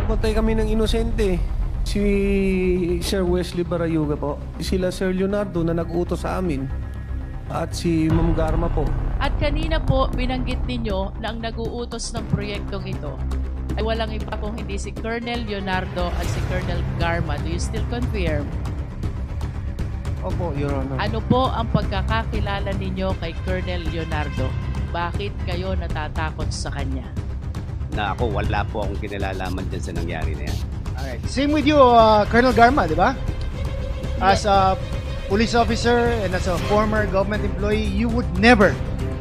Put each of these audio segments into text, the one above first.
Patay kami ng inosente. Si Sir Wesley Barayuga po. Sila Sir Leonardo na nag-utos sa amin. At si Ma'am Garma po. At kanina po, binanggit ninyo na ang nag-uutos ng proyektong ito ay walang iba kung hindi si Colonel Leonardo at si Colonel Garma. Do you still confirm? Opo, Your Honor. Ano po ang pagkakakilala ninyo kay Colonel Leonardo? Bakit kayo natatakot sa kanya? Na ako, wala po akong kinalalaman dyan sa nangyari na yan. Alright. Same with you, Colonel Garma, di ba? As a police officer and as a former government employee, you would never,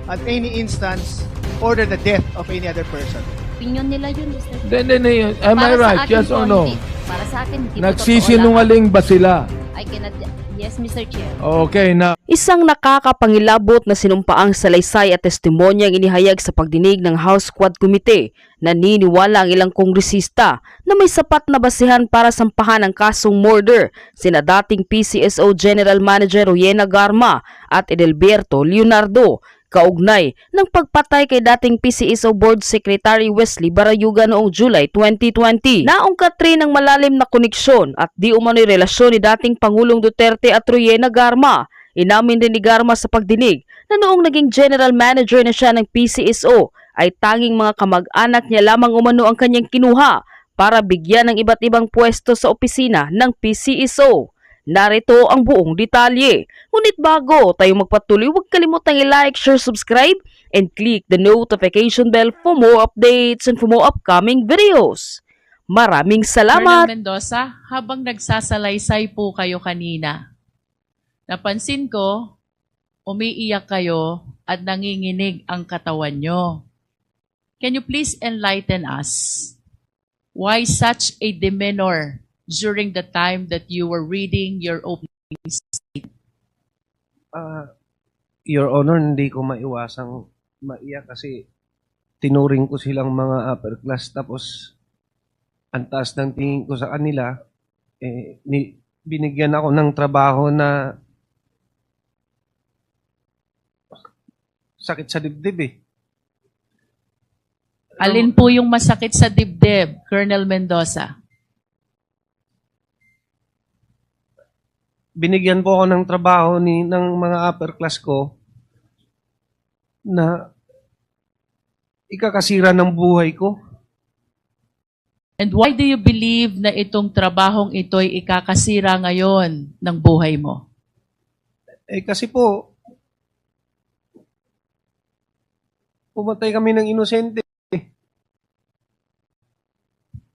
at any instance, order the death of any other person. Opinion nila yun, Mr. Then, am I Para sa right? akin Yes po, or no? hindi. Para sa akin, hindi po Nagsisinungaling ba sila? totoo lahat. I cannot, yes, Mr. Chair. Okay, na Isang nakakapangilabot na sinumpaang salaysay at testimonyang inihayag sa pagdinig ng House Quad Committee. Naniniwala ang ilang kongresista na may sapat na basihan para sampahan ang kasong murder sina dating PCSO General Manager Rowena Garma at Edelberto Leonardo, kaugnay ng pagpatay kay dating PCSO Board Secretary Wesley Barayuga noong July 2020. Naungkat rin ang malalim na koneksyon at di umano'y relasyon ni dating Pangulong Duterte at Rowena Garma. Inamin din ni Garma sa pagdinig na noong naging general manager na siya ng PCSO ay tanging mga kamag-anak niya lamang umano ang kanyang kinuha para bigyan ng iba't ibang pwesto sa opisina ng PCSO. Narito ang buong detalye. Ngunit bago tayo magpatuloy, huwag kalimutang i-like, share, subscribe, and click the notification bell for more updates and for more upcoming videos. Maraming salamat! Colonel Mendoza, habang nagsasalaysay po kayo kanina, napansin ko, umiiyak kayo at nanginginig ang katawan nyo. Can you please enlighten us? Why such a demeanor during the time that you were reading your opening statement? Your Honor, hindi ko maiwasang maiyak kasi tinuring ko silang mga upper class tapos ang taas ng tingin ko sa kanila. Binigyan ako ng trabaho na sakit sa dibdib eh. Alin po yung masakit sa dibdib, Colonel Mendoza? Binigyan po ako ng trabaho ng mga upper class ko na ikakasira ng buhay ko. And why do you believe na itong trabahong ito'y ikakasira ngayon ng buhay mo? Kasi po, pumatay kami ng inosente.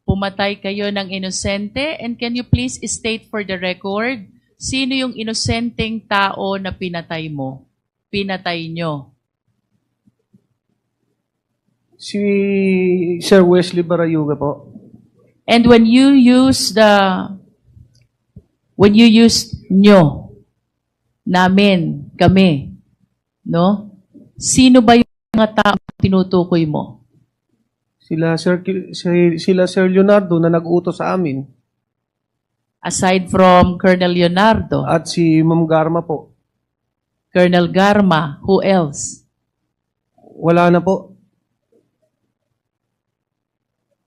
Pumatay kayo ng inosente? And can you please state for the record, sino yung inosenteng tao na pinatay mo? Pinatay nyo? Si Sir Wesley Barayuga po. And when you use nyo, namin, kami, no? Sino ba yung mga tao na tinutukoy mo? Sila Sir Leonardo na nag-utos sa amin. Aside from Colonel Leonardo, At si Ma'am Garma po. Colonel Garma, who else? Wala na po.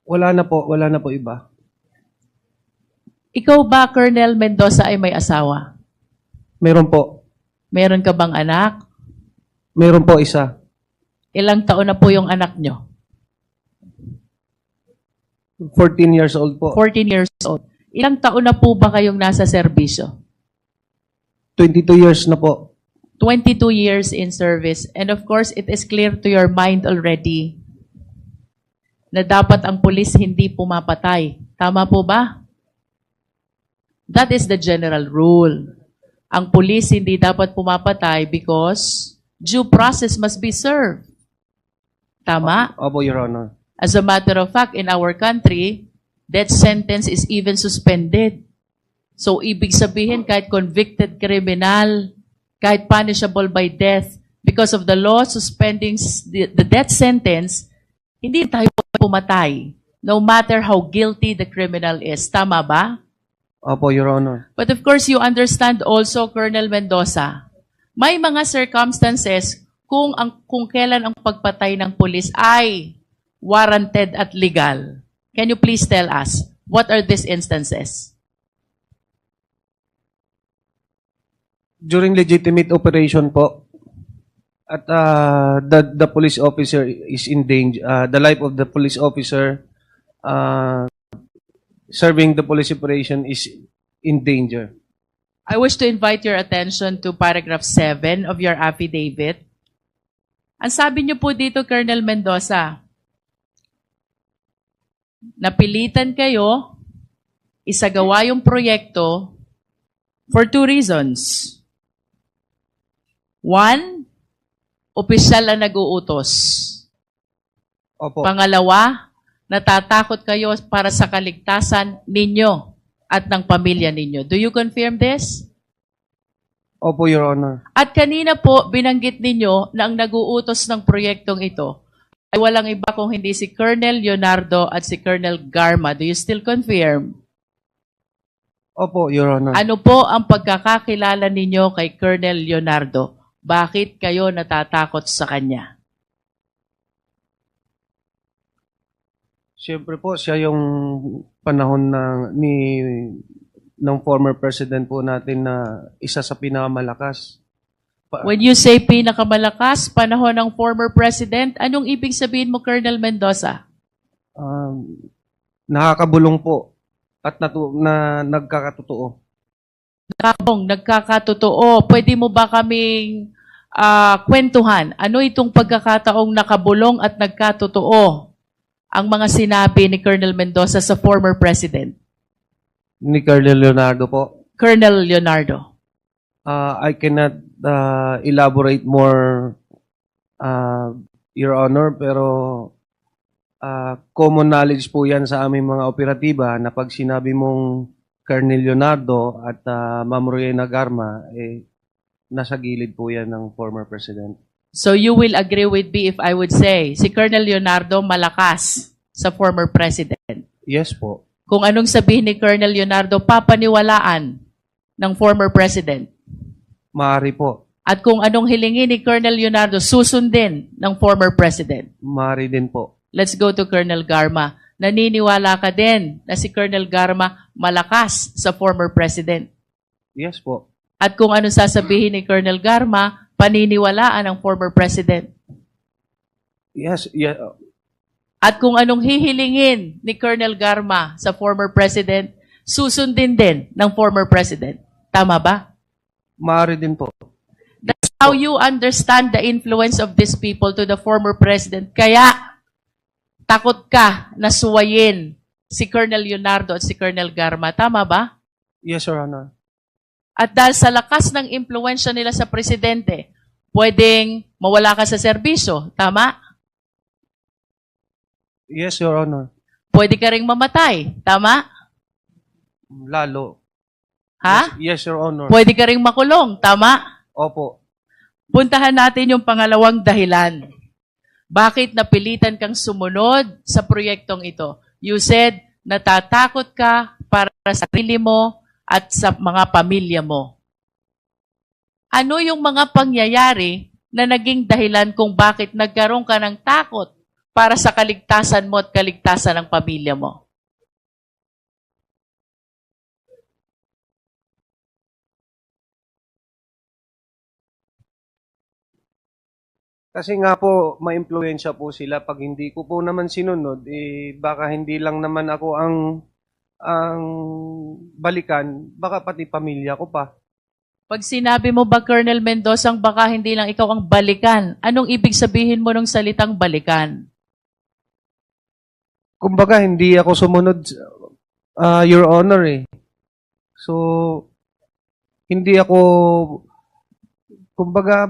Wala na po iba. Ikaw ba, Colonel Mendoza, ay may asawa? Meron po. Meron ka bang anak? Meron po isa. Ilang taon na po yung anak nyo? 14 years old po. 14 years old. Ilang taon na po ba kayong nasa serbisyo? 22 years na po. 22 years in service. And of course, it is clear to your mind already na dapat ang pulis hindi pumapatay. Tama po ba? That is the general rule. Ang pulis hindi dapat pumapatay because due process must be served. Tama? Opo, Your Honor. As a matter of fact, in our country, death sentence is even suspended. So, ibig sabihin, kahit convicted criminal, kahit punishable by death, because of the law suspending the death sentence, hindi tayo pumatay, no matter how guilty the criminal is. Tama ba? Opo, Your Honor. But of course, you understand also, Colonel Mendoza, may mga circumstances kung kailan ang pagpatay ng pulis ay warranted at legal. Can you please tell us, what are these instances? During legitimate operation po, at the police officer is in danger, the life of the police officer serving the police operation is in danger. I wish to invite your attention to paragraph 7 of your affidavit. Ang sabi niyo po dito, Colonel Mendoza, napilitan kayo isagawa yung proyekto for 2 reasons. One, opisyal ang nag-uutos. Opo. Pangalawa, natatakot kayo para sa kaligtasan ninyo at ng pamilya ninyo. Do you confirm this? Opo, Your Honor. At kanina po, binanggit ninyo na ang nag-uutos ng proyektong ito ay walang iba kung hindi si Colonel Leonardo at si Colonel Garma. Do you still confirm? Opo, Your Honor. Ano po ang pagkakakilala ninyo kay Colonel Leonardo? Bakit kayo natatakot sa kanya? Siyempre po, siya yung panahon ng former president po natin na isa sa pinakamalakas. When you say pinakamalakas, panahon ng former president, anong ibig sabihin mo, Colonel Mendoza? Nakakabulong po at nagkakatotoo. Nagkakatotoo. Pwede mo ba kaming kwentuhan? Ano itong pagkakataong nakabulong at nagkatotoo ang mga sinabi ni Colonel Mendoza sa former president? Ni Colonel Leonardo po. Colonel Leonardo. I cannot elaborate more, Your Honor, pero common knowledge po yan sa aming mga operatiba na pag sinabi mong Colonel Leonardo at Ma'am Rowena Garma, nasa gilid po yan ng former president. So you will agree with me if I would say si Colonel Leonardo malakas sa former president. Yes po. Kung anong sabihin ni Colonel Leonardo, papaniwalaan ng former president. Maaari po. At kung anong hilingin ni Colonel Leonardo, susundin ng former president. Maaari din po. Let's go to Colonel Garma. Naniniwala ka din na si Colonel Garma malakas sa former president. Yes po. At kung anong sasabihin ni Colonel Garma, paniniwalaan ng former president. Yes. Yeah. At kung anong hihilingin ni Colonel Garma sa former president, susundin din ng former president. Tama ba? Maaari din po. That's how you understand the influence of these people to the former president. Kaya, takot ka na suwayin si Colonel Leonardo at si Colonel Garma. Tama ba? Yes, Your Honor. At dahil sa lakas ng impluensya nila sa presidente, pwedeng mawala ka sa serbisyo. Tama? Yes, Your Honor. Pwede ka ring mamatay. Tama? Lalo. Ha? Yes, Your Honor. Pwede ka ring makulong. Tama? Opo. Puntahan natin yung pangalawang dahilan. Bakit napilitan kang sumunod sa proyektong ito? You said, natatakot ka para sa sarili mo at sa mga pamilya mo. Ano yung mga pangyayari na naging dahilan kung bakit nagkaroon ka ng takot para sa kaligtasan mo at kaligtasan ng pamilya mo? Kasi nga po, ma-impluensya po sila. Pag hindi ko po naman sinunod, baka hindi lang naman ako ang balikan, baka pati pamilya ko pa. Pag sinabi mo ba, Colonel Mendoza, baka hindi lang ikaw ang balikan, anong ibig sabihin mo ng salitang balikan? Kumbaga, hindi ako sumunod, Your Honor eh. So, hindi ako, kumbaga,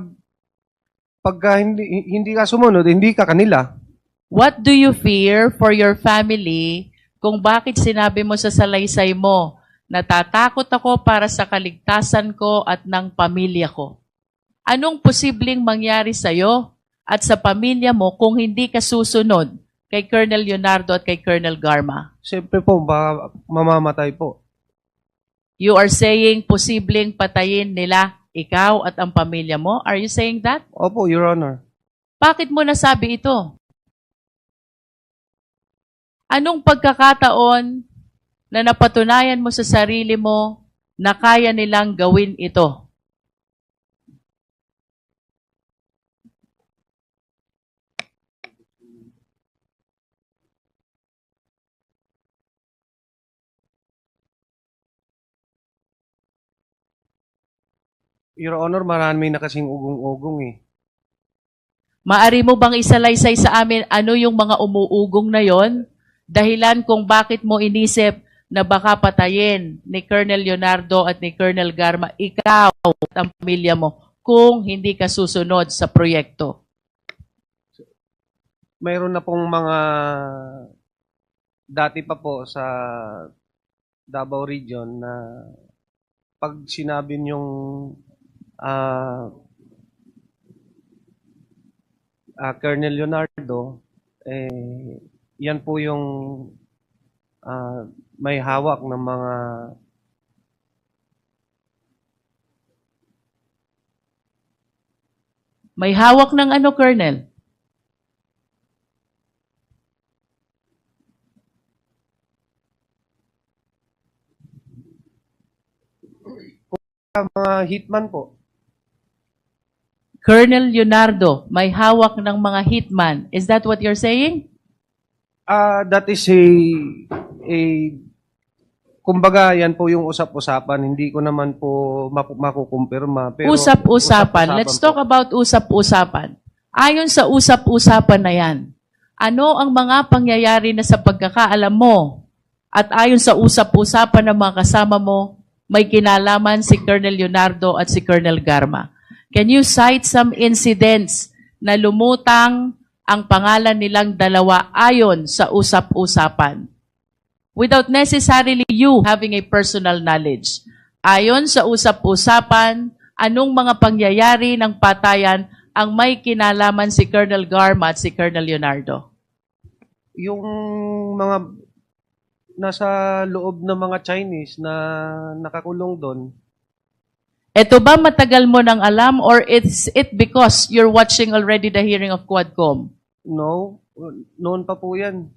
pagka hindi ka sumunod, hindi ka kanila. What do you fear for your family kung bakit sinabi mo sa salaysay mo, natatakot ako para sa kaligtasan ko at ng pamilya ko? Anong posibleng mangyari sa'yo at sa pamilya mo kung hindi ka susunod kay Colonel Leonardo at kay Colonel Garma? Siyempre po, baka mamamatay po. You are saying posibleng patayin nila ikaw at ang pamilya mo? Are you saying that? Opo, Your Honor. Bakit mo nasabi ito? Anong pagkakataon na napatunayan mo sa sarili mo na kaya nilang gawin ito? Your Honor, marami na kasing ugong-ugong eh. Maari mo bang isalaysay sa amin ano yung mga umuugong na yon? Dahilan kung bakit mo inisip na baka patayin ni Colonel Leonardo at ni Colonel Garma, ikaw at ang pamilya mo, kung hindi ka susunod sa proyekto. Mayroon na pong mga dati pa po sa Davao Region na pag sinabi niyong Colonel Leonardo, yan po yung may hawak ng mga May hawak ng ano, Colonel? mga hitman po. Colonel Leonardo, may hawak ng mga hitman. Is that what you're saying? That is a kumbaga yan po yung usap-usapan. Hindi ko naman po makukumpirma. Pero Usap-usapan. Let's talk po. about usap-usapan. Ayon sa usap-usapan na yan, ano ang mga pangyayari na sa pagkakaalam mo at ayon sa usap-usapan ng mga kasama mo, may kinalaman si Colonel Leonardo at si Colonel Garma? Can you cite some incidents na lumutang ang pangalan nilang dalawa ayon sa usap-usapan? Without necessarily you having a personal knowledge. Ayon sa usap-usapan, anong mga pangyayari ng patayan ang may kinalaman si Colonel Garma at si Colonel Leonardo? Yung mga nasa loob ng mga Chinese na nakakulong doon, Ito ba matagal mo nang alam or it's it because you're watching already the hearing of Quadcom? no, noon pa po yan.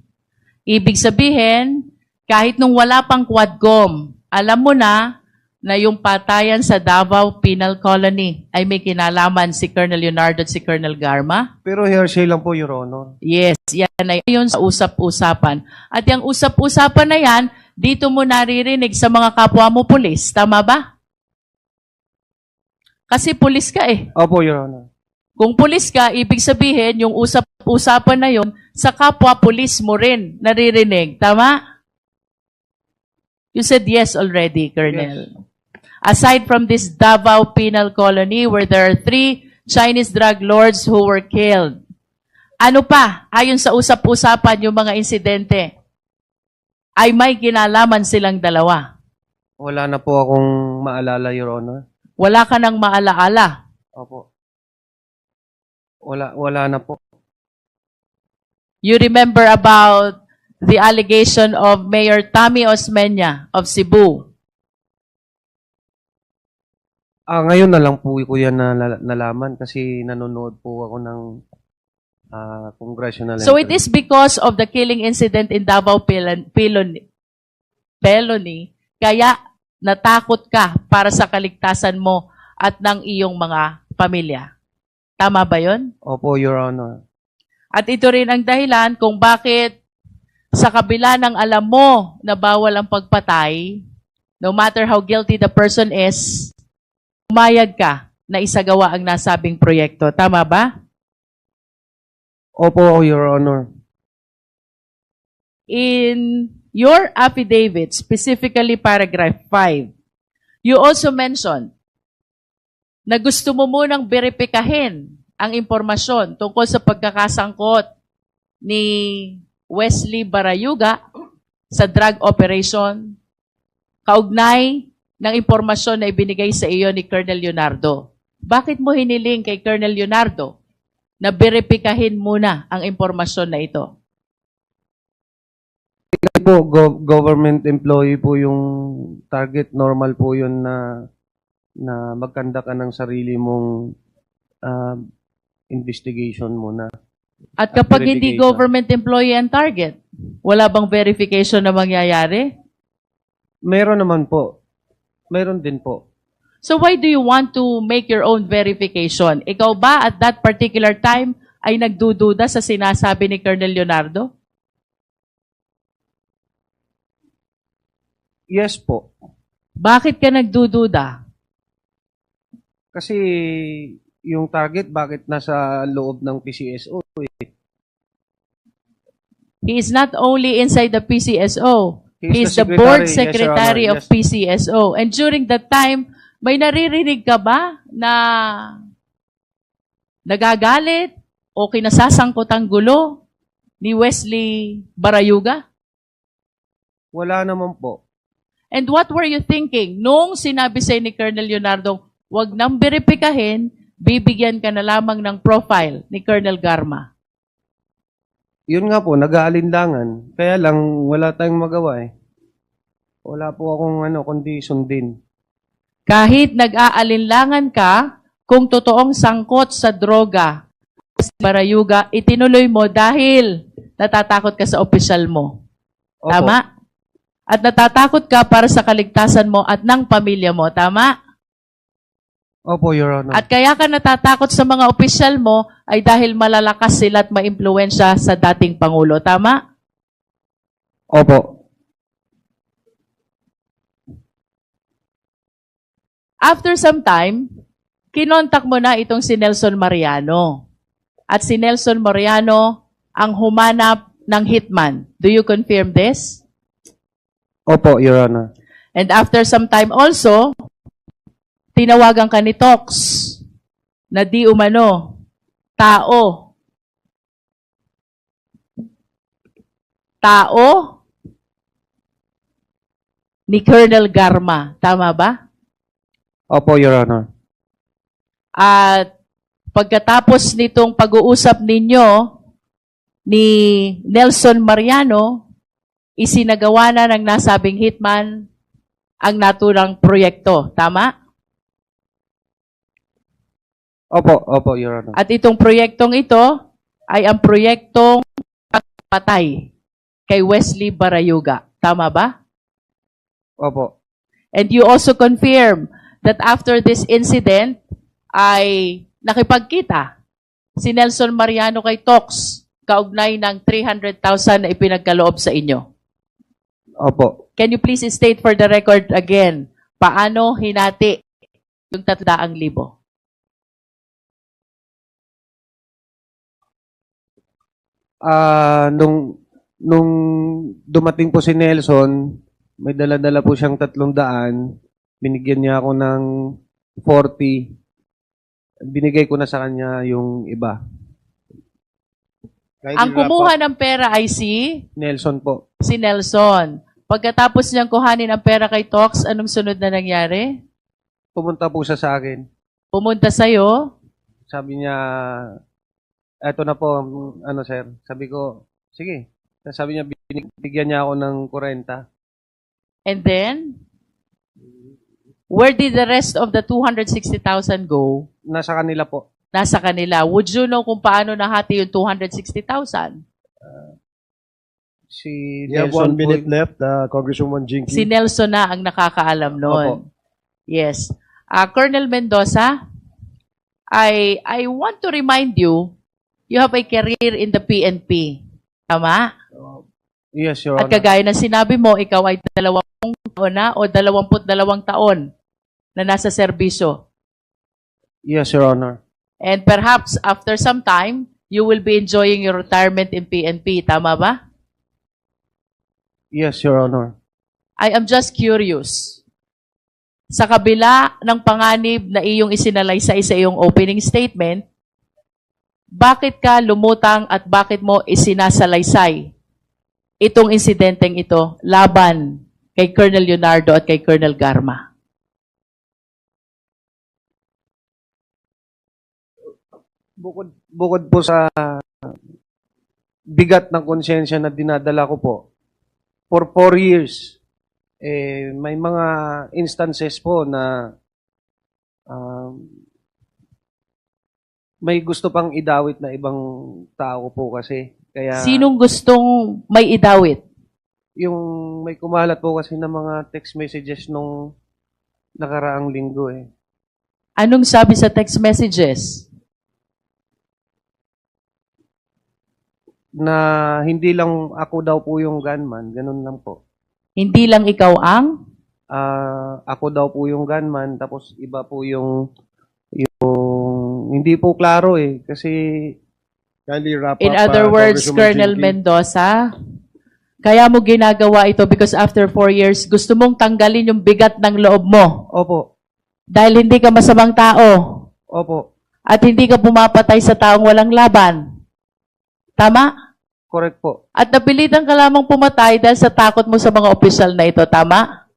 Ibig sabihin, kahit nung wala pang Quadcom, alam mo na yung patayan sa Davao Penal Colony ay may kinalaman si Colonel Leonardo at si Colonel Garma? Pero hearsay lang po, Your Honor. Yes, yan ay yun sa usap-usapan. At yung usap-usapan na yan, dito mo naririnig sa mga kapwa mo pulis. Tama ba? Kasi pulis ka eh. Opo, Your Honor. Kung pulis ka, ibig sabihin, yung usap-usapan na yun, sa kapwa pulis mo rin naririnig. Tama? You said yes already, Colonel. Yes. Aside from this Davao Penal Colony where there are 3 Chinese drug lords who were killed, ano pa, ayon sa usap-usapan yung mga insidente, ay may kinalaman silang dalawa. Wala na po akong maalala, Your Honor. Wala ka nang maalaala. Opo. Wala na po. You remember about the allegation of Mayor Tammy Osmeña of Cebu. Ngayon na lang po ko yan nalaman kasi nanonood po ako ng congressional. So it is because of the killing incident in Davao Peloni, kaya natakot ka para sa kaligtasan mo at ng iyong mga pamilya. Tama ba yon? Opo, Your Honor. At ito rin ang dahilan kung bakit sa kabila ng alam mo na bawal ang pagpatay, no matter how guilty the person is, umayag ka na isagawa ang nasabing proyekto. Tama ba? Opo, Your Honor. In your affidavit, specifically paragraph 5, you also mentioned na gusto mo munang beripikahin ang impormasyon tungkol sa pagkakasangkot ni Wesley Barayuga sa drug operation, kaugnay ng impormasyon na ibinigay sa iyo ni Colonel Leonardo. Bakit mo hiniling kay Colonel Leonardo na beripikahin muna ang impormasyon na ito? Po, government employee po yung target. Normal po yun na magkanda ka ng sarili mong investigation muna. At kapag hindi verification. government employee ang target, wala bang verification na mangyayari? Meron naman po. Meron din po. So why do you want to make your own verification? Ikaw ba at that particular time ay nagdududa sa sinasabi ni Colonel Leonardo? Yes po. Bakit ka nagdududa? Kasi yung target, bakit nasa loob ng PCSO? He is not only inside the PCSO, he is He's the the board secretary, secretary yes, Your Honor, of PCSO. And during that time, may naririnig ka ba na nagagalit o kinasasangkot ang gulo ni Wesley Barayuga? Wala naman po. And what were you thinking nung sinabi sa'yo ni Colonel Leonardo, wag nang beripikahin, bibigyan ka na lamang ng profile ni Colonel Garma? Yun nga po, nag-aalinlangan. Kaya lang, wala tayong magawa eh. Wala po akong kundi sundin. Kahit nag-aalinlangan ka, kung totoong sangkot sa droga, Barayuga, itinuloy mo dahil natatakot ka sa opisyal mo. Opo. Tama? At natatakot ka para sa kaligtasan mo at ng pamilya mo. Tama? Opo, Your Honor. At kaya ka natatakot sa mga opisyal mo ay dahil malalakas sila at maimpluwensya sa dating Pangulo. Tama? Opo. After some time, kinontak mo na itong si Nelson Mariano. At si Nelson Mariano ang humanap ng hitman. Do you confirm this? Opo, Your Honor. And after some time also, tinawagan ka ni Tox na di umano, tao ni Colonel Garma. Tama ba? Opo, Your Honor. At pagkatapos nitong pag-uusap ninyo ni Nelson Mariano, isinagawa na ng nasabing hitman ang naturang proyekto. Tama? Opo, Your Honor. At itong proyektong ito ay ang proyektong pagpatay kay Wesley Barayuga. Tama ba? Opo. And you also confirm that after this incident ay nakipagkita si Nelson Mariano kay Tox kaugnay ng 300,000 na ipinagkaloob sa inyo. Opo. Can you please state for the record again, paano hinati yung 300,000? Nung dumating po si Nelson, may dala-dala po siyang 300. Binigyan niya ako ng 40. Binigay ko na sa kanya yung iba. Ang kumuha ng pera ay si Nelson po. Nelson. Pagkatapos niyang kuhanin ang pera kay Tox, anong sunod na nangyari? Pumunta po siya sa akin. Pumunta sa'yo, Sabi niya, eto na po, sir. Sabi ko, sige. Sabi niya, binigyan niya ako ng 40. and then, where did the rest of the 260,000 go? Nasa kanila po. Nasa kanila. Would you know kung paano nahati yung 260,000? Si You have Nelson 1 minute po. left, Congresswoman Jinky. Si Nelson na ang nakakaalam noon. Opo. Yes. Colonel Mendoza, I want to remind you, you have a career in the PNP. Tama? Yes, Your At Honor. kagaya ng sinabi mo, ikaw ay 20 taon na o 22 taon na nasa serbisyo. Yes, Your Honor. And perhaps after some time, you will be enjoying your retirement in PNP. Tama ba? Yes, Your Honor. I am just curious. Sa kabila ng panganib na iyong isinalaysay sa iyong opening statement, bakit ka lumutang at bakit mo isinasalaysay itong insidenteng ito laban kay Colonel Leonardo at kay Colonel Garma? Bukod po sa bigat ng konsensya na dinadala ko po, for 4 years, may mga instances po na may gusto pang idawit na ibang tao po kasi. Kaya Sinong gustong may idawit? yung may kumalat po kasi ng mga text messages nung nakaraang linggo eh. Anong sabi sa text messages? Na hindi lang ako daw po yung gunman, ganun lang po. Hindi lang ikaw ang? Ako daw po yung gunman, tapos iba po yung hindi po klaro eh kasi Kindly wrap In up, other words, Congresswoman Colonel Jinky. Mendoza, kaya mo ginagawa ito because after 4 years, gusto mong tanggalin yung bigat ng loob mo opo, dahil hindi ka masamang tao opo, at hindi ka pumapatay sa taong walang laban. Tama? correct po. At napilitan ka lamang pumatay dahil sa takot mo sa mga opisyal na ito. Tama?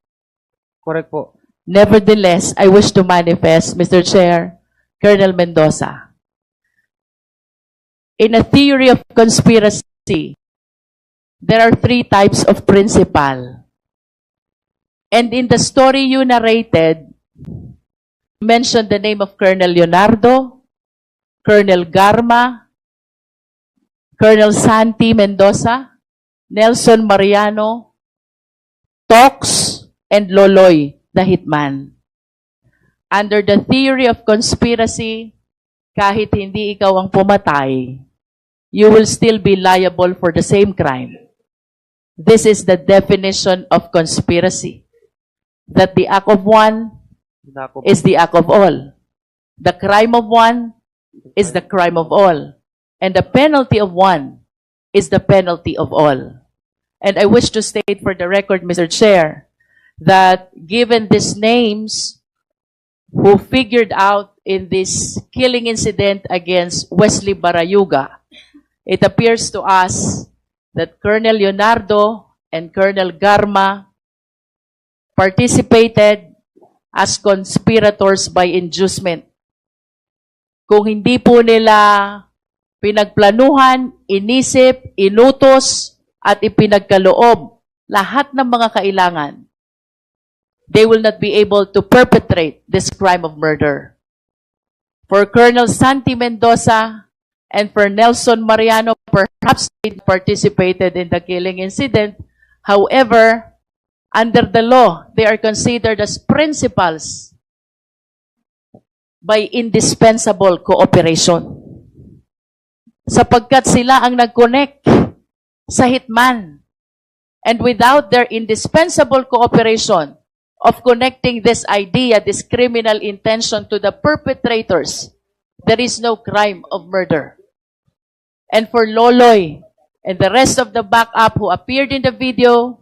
Correct po. Nevertheless, I wish to manifest, Mr. Chair, Colonel Mendoza. In a theory of conspiracy, there are 3 types of principal. And in the story you narrated, you mentioned the name of Colonel Leonardo, Colonel Garma, Colonel Santi Mendoza, Nelson Mariano, Tox, and Loloy, the hitman. Under the theory of conspiracy, kahit hindi ikaw ang pumatay, you will still be liable for the same crime. This is the definition of conspiracy. That the act of one Nako po. is the act of all. The crime of one is the crime of all. And the penalty of one is the penalty of all. And I wish to state for the record, Mr. Chair, that given these names who figured out in this killing incident against Wesley Barayuga, it appears to us that Colonel Leonardo and Colonel Garma participated as conspirators by inducement. Kung hindi po nila pinagplanuhan, inisip, inutos, at ipinagkaloob lahat ng mga kailangan, they will not be able to perpetrate this crime of murder. For Colonel Santi Mendoza and for Nelson Mariano, perhaps they participated in the killing incident. However, under the law, they are considered as principals by indispensable cooperation. Sapagkat sila ang nag-connect sa hitman. And without their indispensable cooperation of connecting this idea, this criminal intention to the perpetrators, there is no crime of murder. And for Loloy and the rest of the backup who appeared in the video,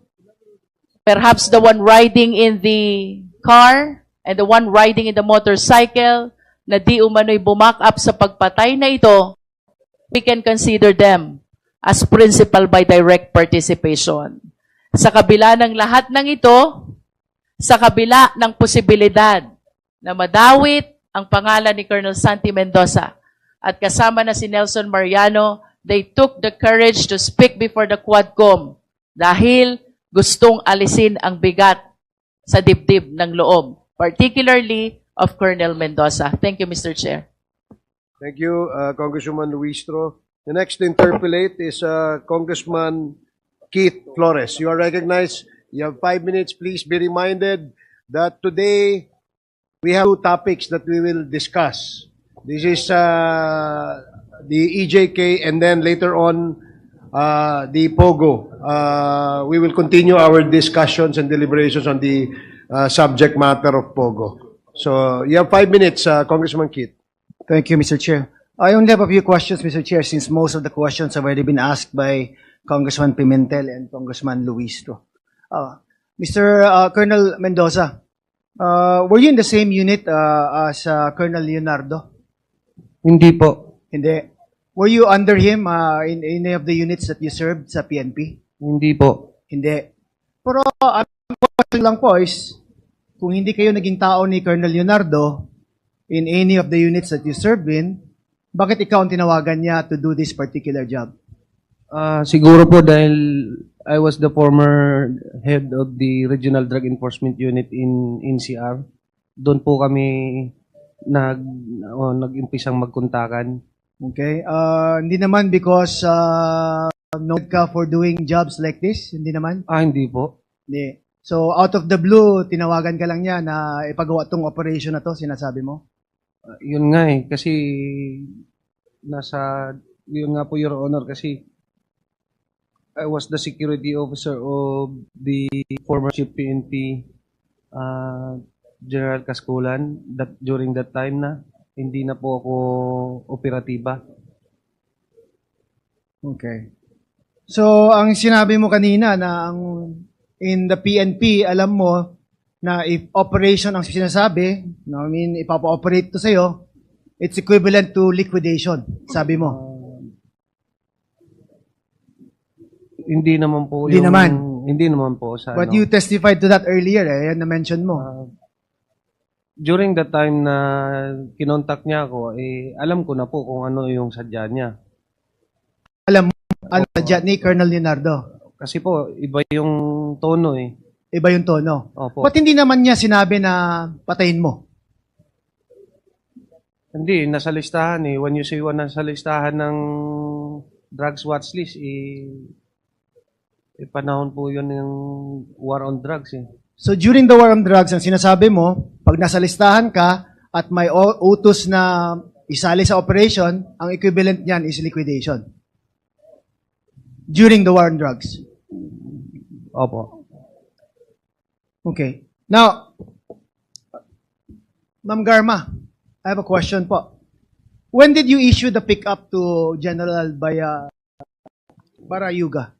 perhaps the one riding in the car and the one riding in the motorcycle na di umano'y bumak up sa pagpatay na ito, we can consider them as principal by direct participation. Sa kabila ng lahat ng ito, sa kabila ng posibilidad na madawit ang pangalan ni Colonel Santi Mendoza at kasama na si Nelson Mariano, they took the courage to speak before the Quadcom dahil gustong alisin ang bigat sa dibdib ng loob, particularly of Colonel Mendoza. Thank you, Mr. Chair. Thank you, Congresswoman Luistro. The next to interpolate is Congressman Keith Flores. You are recognized. You have 5 minutes. Please be reminded that today we have 2 topics that we will discuss. This is the EJK and then later on the POGO. We will continue our discussions and deliberations on the subject matter of POGO. So you have 5 minutes, Congressman Keith. Thank you, Mr. Chair. I only have a few questions, Mr. Chair, since most of the questions have already been asked by Congressman Pimentel and Congressman Luistro. Mr. Colonel Mendoza, were you in the same unit as Colonel Leonardo? Hindi po. Hindi. Were you under him in any of the units that you served sa PNP? Hindi po. Hindi. Pero ang question lang po is, kung hindi kayo naging tao ni Colonel Leonardo in any of the units that you served in, bakit ikaw ang tinawagan niya to do this particular job? Siguro po dahil I was the former head of the Regional Drug Enforcement Unit in NCR. Doon po kami nag-impisang magkontakan. Okay. Hindi naman because known ka for doing jobs like this? Hindi naman? Hindi po. Hindi. So, out of the blue, tinawagan ka lang niya na ipagawa tong operation na to, sinasabi mo? Yun nga eh, kasi yun nga po, Your Honor, kasi I was the security officer of the former Chief PNP, General Casculan, during that time na hindi na po ako operatiba. Okay. So, ang sinabi mo kanina na in the PNP, alam mo na if operation ang sinasabi, no, I mean, ipapa-operate to sa'yo, it's equivalent to liquidation, sabi mo. Hindi naman po Hindi naman. Hindi naman po sa But you testified to that earlier, yan na-mention mo. during the time na kinontak niya ako, alam ko na po kung ano yung sadya niya. Alam mo, ano dyan ni Colonel Leonardo? Kasi po, iba yung tono eh. Iba yung tono. Opo. Ba't hindi naman niya sinabi na patayin mo? Hindi, nasa listahan eh. When you say nasa listahan ng drugs watch list, panahon po yun yung war on drugs eh. So during the war on drugs, ang sinasabi mo, pag nasa listahan ka at may utos na isali sa operation, ang equivalent niyan is liquidation. During the war on drugs. Opo. Okay. Now, Ma'am Garma, I have a question po. When did you issue the pickup to General Barayuga?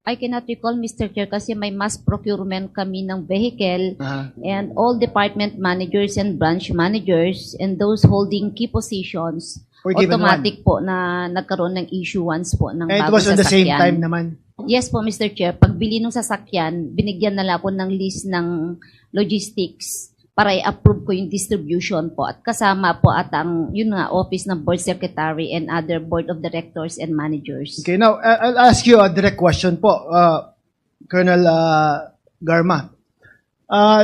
I cannot recall, Mr. Chair, kasi may mass procurement kami ng vehicle Uh-huh. and all department managers and branch managers and those holding key positions, Were given automatic po na nagkaroon ng issuance po ng And it bagong was on the same sasakyan. time naman. Yes po, Mr. Chair. Pagbili ng sasakyan, binigyan nila po ng list ng logistics para i-approve ko yung distribution po. At kasama po at ang, yun nga, office ng board secretary and other board of directors and managers. Okay, now, I'll ask you a direct question po, Colonel Garma.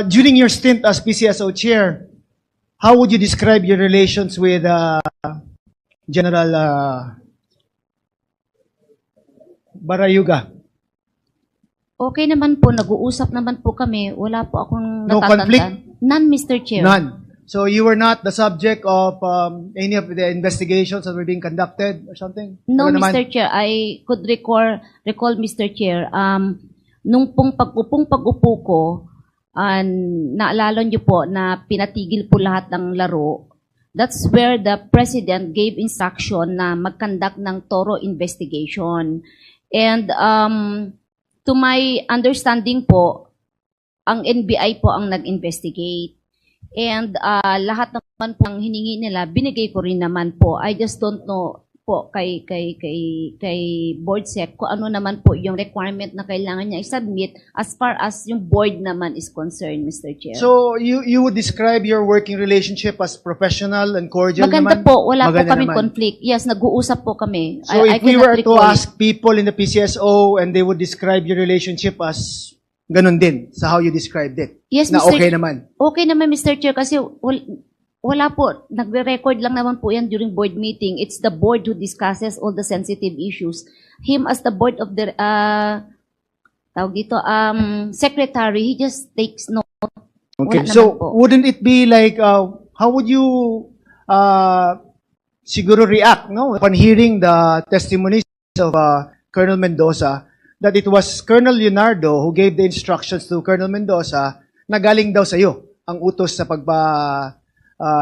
During your stint as PCSO chair, how would you describe your relations with General Barayuga? Okay naman po, nag-uusap naman po kami. Wala po akong No natatandaan. conflict? None, Mr. Chair. None. So you were not the subject of any of the investigations that were being conducted or something? No, Wala naman? Mr. Chair. I could recall, Mr. Chair, nung pag-upo ko, naalala niyo po na pinatigil po lahat ng laro. That's where the President gave instruction na mag-conduct ng thorough investigation. And to my understanding po, ang NBI po ang nag-investigate. And lahat naman po ang hiningi nila, binigay ko rin naman po. I just don't know po kay board sec kung ano naman po yung requirement na kailangan niya i-submit as far as yung board naman is concerned, Mr. Chair. So you would describe your working relationship as professional and cordial Maganda naman? po, wala po Maganda kami naman. conflict. Yes, nag-uusap po kami. So I if we cannot were to recall. ask people in the PCSO and they would describe your relationship as ganun din sa how you described it, Yes, na Mr. okay naman. Okay naman, Mr. Chair, kasi wala po. Nagre-record lang naman po yan during board meeting. It's the board who discusses all the sensitive issues. Him as the board of the, secretary, he just takes note. Okay, Wala so naman po. wouldn't it be like, how would you siguro react, no, upon hearing the testimonies of Colonel Mendoza, that it was Colonel Leonardo who gave the instructions to Colonel Mendoza na galing daw sa iyo ang utos sa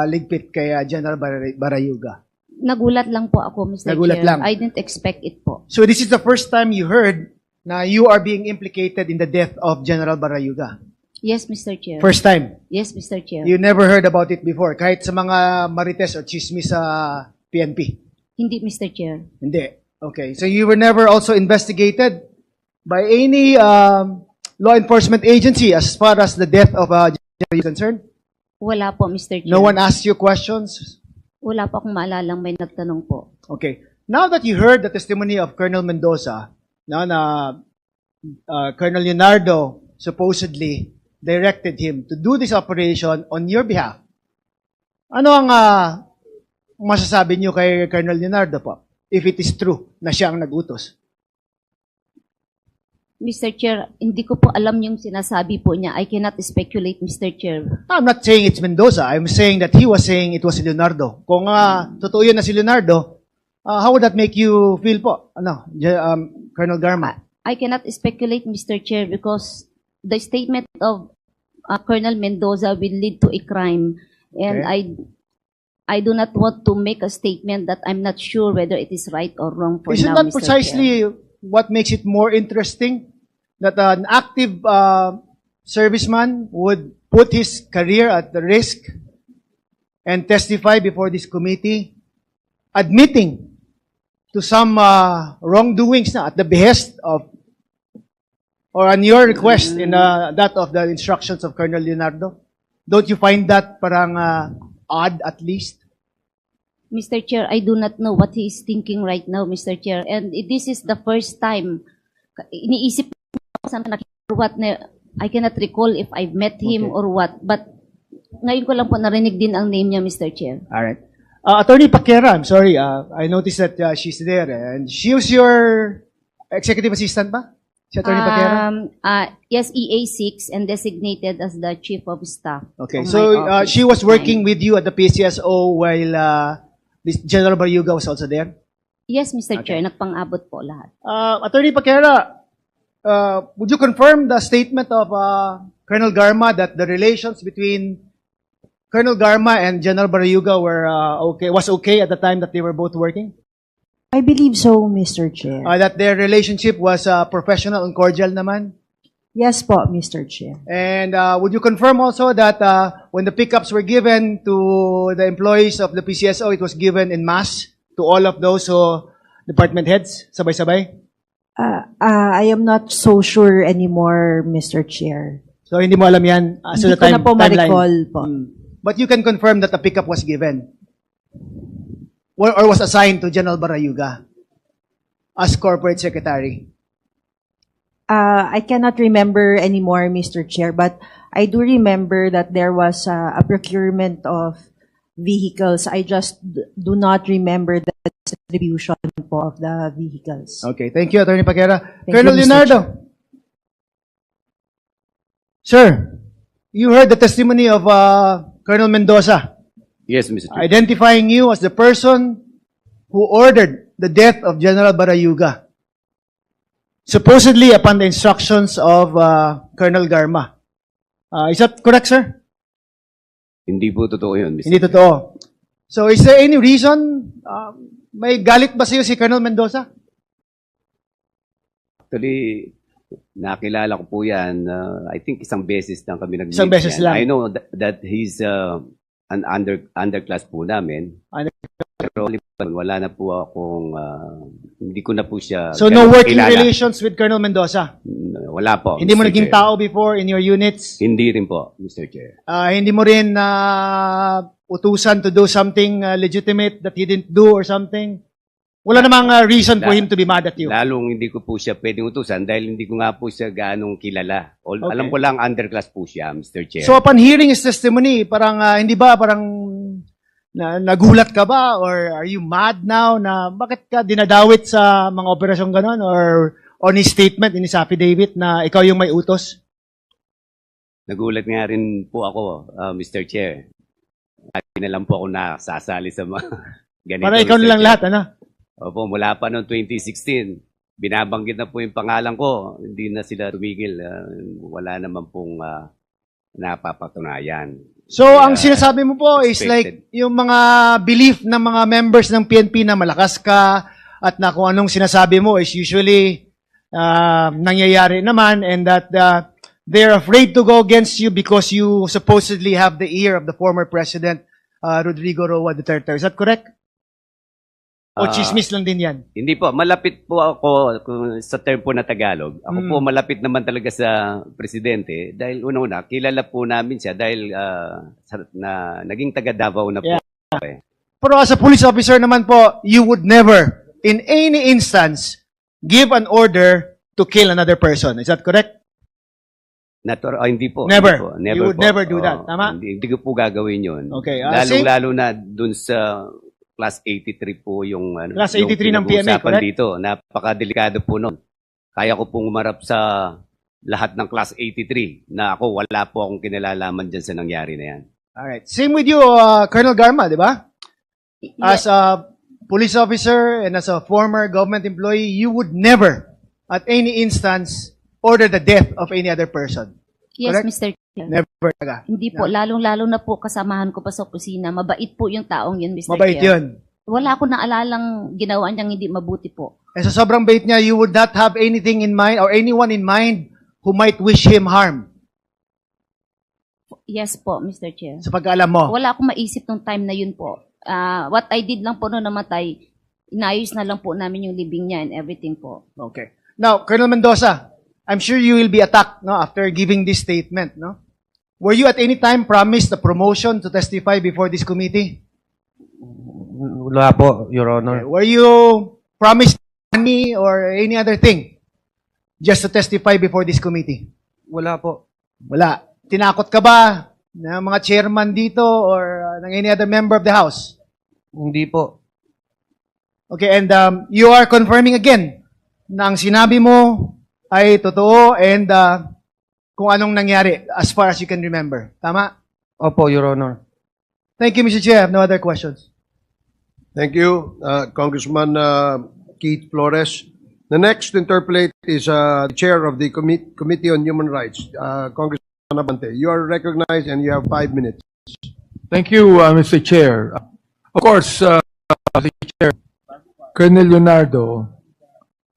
ligpit kay General Barayuga. Nagulat lang po ako, Mr. Nagulat Chair. lang. I didn't expect it po. So this is the first time you heard na you are being implicated in the death of General Barayuga. Yes, Mr. Chair. First time. Yes, Mr. Chair. You never heard about it before, kahit sa mga marites o chismis sa PNP. Hindi, Mr. Chair. Hindi. Okay. So you were never also investigated by any law enforcement agency as far as the death of General is concerned? Wala po, Mr. Chair. No one asked you questions? Wala po akong maalalang may nagtanong po. Okay. Now that you heard the testimony of Colonel Mendoza, na Colonel Leonardo supposedly directed him to do this operation on your behalf, Ano ang masasabi niyo kay Colonel Leonardo po? If it is true na siya ang nagutos. Mr. Chair, hindi ko po alam yung sinasabi po niya. I cannot speculate, Mr. Chair. I'm not saying it's Mendoza. I'm saying that he was saying it was si Leonardo. Kung totoo yun na si Leonardo, how would that make you feel po? Colonel Garma? I cannot speculate, Mr. Chair, because the statement of Colonel Mendoza will lead to a crime. And I do not want to make a statement that I'm not sure whether it is right or wrong for Isn't now, that Mr. precisely Chair. what makes it more interesting? That an active serviceman would put his career at the risk and testify before this committee, admitting to some wrongdoings na at the behest of, or on your request in that of the instructions of Colonel Leonardo? Don't you find that parang odd at least? Mr. Chair, I do not know what he is thinking right now, Mr. Chair. And this is the first time. Iniisip ko saan nakita what na, I cannot recall if I've met him or what. But ngayon ko lang po narinig din ang name niya, Mr. Chair. All right. Attorney Paquera, I'm sorry. I noticed that she's there. And she was your executive assistant ba? Si Attorney Paquera? Yes, EA6 and designated as the chief of staff. Okay. of So my office she was at the working time. with you at the PCSO while this General Baryuga was also there? Yes, Mr. Chair, nagpang-abot po lahat. Attorney Paquera, would you confirm the statement of Colonel Garma that the relations between Colonel Garma and General Baryuga were was okay at the time that they were both working? I believe so, Mr. Chair. That their relationship was professional and cordial naman? Yes po, Mr. Chair. And would you confirm also that when the pickups were given to the employees of the PCSO, it was given in mass to all of those department heads, sabay-sabay? I am not so sure anymore, Mr. Chair. So hindi mo alam yan as to Hindi the ko na po timeline? ma-recall po. But you can confirm that the pickup was given? Or was assigned to General Barayuga as corporate secretary? I cannot remember anymore, Mr. Chair, but I do remember that there was a procurement of vehicles. I just do not remember the distribution po of the vehicles. Okay, thank you, Attorney Paquera. Thank Colonel you, Mr. Leonardo. Sir, you heard the testimony of Colonel Mendoza, Yes, Mr. Chair. identifying you as the person who ordered the death of General Barayuga, supposedly upon the instructions of Colonel Garma. Is that correct, sir? Hindi po totoo yun, Mr. Hindi totoo. So, is there any reason, may galit ba sa'yo si Colonel Mendoza? Actually, nakilala ko po yan. I think isang beses lang kami nag-meet. Isang beses yan. lang. I know that he's an underclass po namin. Pero wala na po akong, hindi ko na po siya So, no ganun working kilala. relations with Colonel Mendoza? Wala po. Hindi mo Mr. naging Chair. tao before in your units? Hindi rin po, Mr. Chair. Hindi mo rin utusan to do something legitimate that he didn't do or something? Wala namang reason for him to be mad at you. Lalong hindi ko po siya pwedeng utusan dahil hindi ko nga po siya ganong kilala. Okay. Alam ko lang underclass po siya, Mr. Chair. So upon hearing his testimony, parang hindi ba parang nagulat ka ba or are you mad now na bakit ka dinadawit sa mga operasyong ganon or on his statement in his affidavit na ikaw yung may utos? Nagulat nga rin po ako, Mr. Chair. Hindi na lang po ako nasasali sa mga ganito. Para ikaw Mr. na lang Chair. lahat, ano? Opo, mula pa noong 2016, binabanggit na po yung pangalan ko. Hindi na sila tumigil. Wala naman pong napapatunayan. So, Kaya, ang sinasabi mo po is like yung mga belief ng mga members ng PNP na malakas ka at na kung anong sinasabi mo is usually nangyayari naman and that they're afraid to go against you because you supposedly have the ear of the former President Rodrigo Roa Duterte. Is that correct? O chismis lang din yan? Hindi po, malapit po ako sa term po na Tagalog. Ako po malapit naman talaga sa presidente dahil una-una, kilala po namin siya dahil naging taga Davao na po. Yeah. Pero as a police officer naman po, you would never, in any instance, give an order to kill another person. Is that correct? Hindi po. Never. Hindi po. Never You would po. never do that. Oo, Tama? Hindi ko po gagawin yun. Okay, Lalong-lalo na dun sa Class 83 po yung Class yung 83 ng PMA, pinag-uusapan correct? dito. Napakadelikado po nun. Kaya ko pong umarap sa lahat ng Class 83 na ako wala po akong kinalalaman dyan sa nangyari na yan. Alright. Same with you, Colonel Garma, di ba? As a police officer and as a former government employee, you would never, at any instance, order the death of any other person. Yes, Correct? Mr. Chair. Never talaga. Hindi po, lalong-lalo na po kasamahan ko pa sa opisina. Mabait po yung taong yun, Mr. Mabait Chair. yun. Wala akong naalalang ginawa niyang hindi mabuti po. And sa sobrang bait niya, you would not have anything in mind or anyone in mind who might wish him harm. Yes po, Mr. Chair. Sa pagkaalam mo. Wala akong maisip nung time na yun po. What I did lang po nung namatay, inayos na lang po namin yung libing niya and everything po. Okay. Now, Colonel Mendoza, I'm sure you will be attacked no, after giving this statement. No? Were you at any time promised a promotion to testify before this committee? Wala po, Your Honor. Were you promised money or any other thing just to testify before this committee? Wala po. Wala. Tinakot ka ba ng mga chairman dito or ng any other member of the House? Hindi po. Okay, and you are confirming again na ang sinabi mo ay totoo and kung anong nangyari as far as you can remember. Tama? Opo, Your Honor. Thank you, Mr. Chair. I have no other questions. Thank you, Congressman Keith Flores. The next to interpolate is the chair of the Committee on Human Rights, Congressman Abante. You are recognized and you have 5 minutes. Thank you, Mr. Chair. Of course, Mr. Chair, Colonel Leonardo,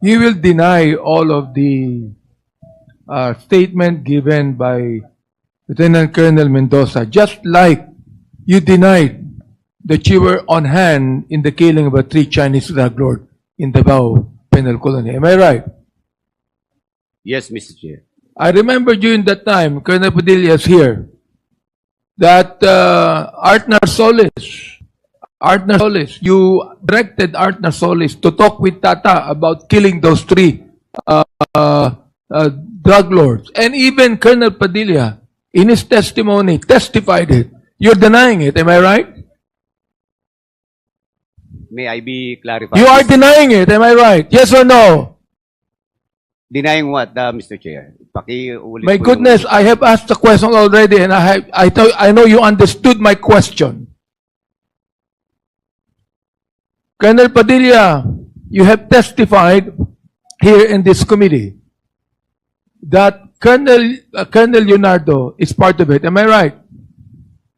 you will deny all of the statement given by Lieutenant Colonel Mendoza, just like you denied that you were on hand in the killing of a 3 Chinese drug lords in Davao Penal Colony. Am I right? Yes, Mr. Chair. I remember during that time, Colonel Padilla is here, that Artner Solis, you directed Artner Solis to talk with Tata about killing those 3 drug lords. And even Colonel Padilla, in his testimony, testified it. You're denying it, am I right? May I be clarified? You are denying it, am I right? Yes or no? Denying what, Mr. Chair? Pakiulit My po goodness, I have asked the question already and I know you understood my question. Colonel Padilla, you have testified here in this committee that Colonel Leonardo is part of it. Am I right?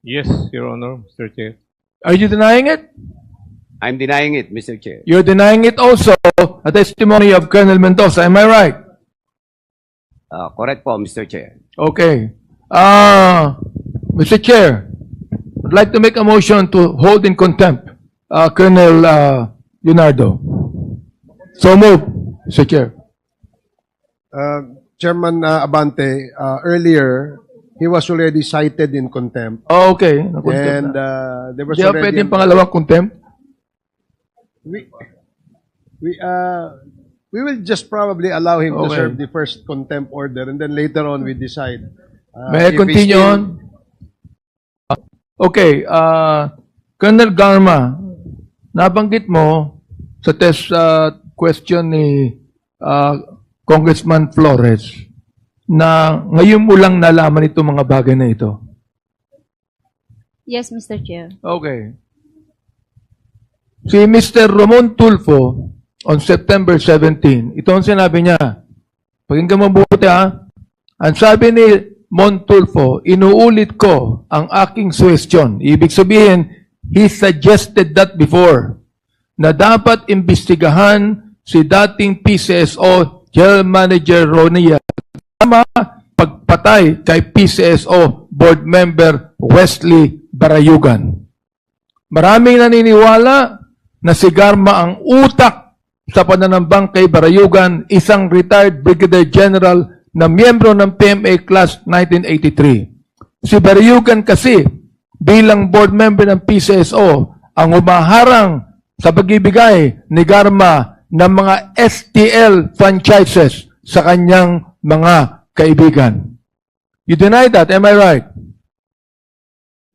Yes, Your Honor, Mr. Chair. Are you denying it? I'm denying it, Mr. Chair. You're denying it also, a testimony of Colonel Mendoza. Am I right? Correct po, Mr. Chair. Okay. Mr. Chair, I'd like to make a motion to hold in contempt Colonel Leonardo. So move, Mr. Chair. Chairman Abante, earlier, he was already cited in contempt. Oh, okay. And there was Di ba already... pwedeng pangalawang contempt? We will just probably allow him to Okay. serve the first contempt order and then later on we decide. May I if he continue still- on? Okay. Colonel Garma, nabanggit mo sa test question ni Congressman Flores na ngayon mo lang nalaman itong mga bagay na ito. Yes, Mr. Chair. Okay. Si Mr. Ramon Tulfo on September 17, ito ang sinabi niya. Pakinggan mabuti ha. Ang sabi ni Mon Tulfo, inuulit ko ang aking suggestion. Ibig sabihin, he suggested that before na dapat imbestigahan si dating PCSO General Manager Ronia tama pagpatay kay PCSO Board Member Wesley Barayugan. Maraming naniniwala na si Garma ang utak sa pananambang kay Barayugan, isang retired Brigadier General na miyembro ng PMA Class 1983. Si Barayugan kasi bilang board member ng PCSO ang umaharang sa pagbibigay ni Garma ng mga STL franchises sa kanyang mga kaibigan. You deny that, am I right?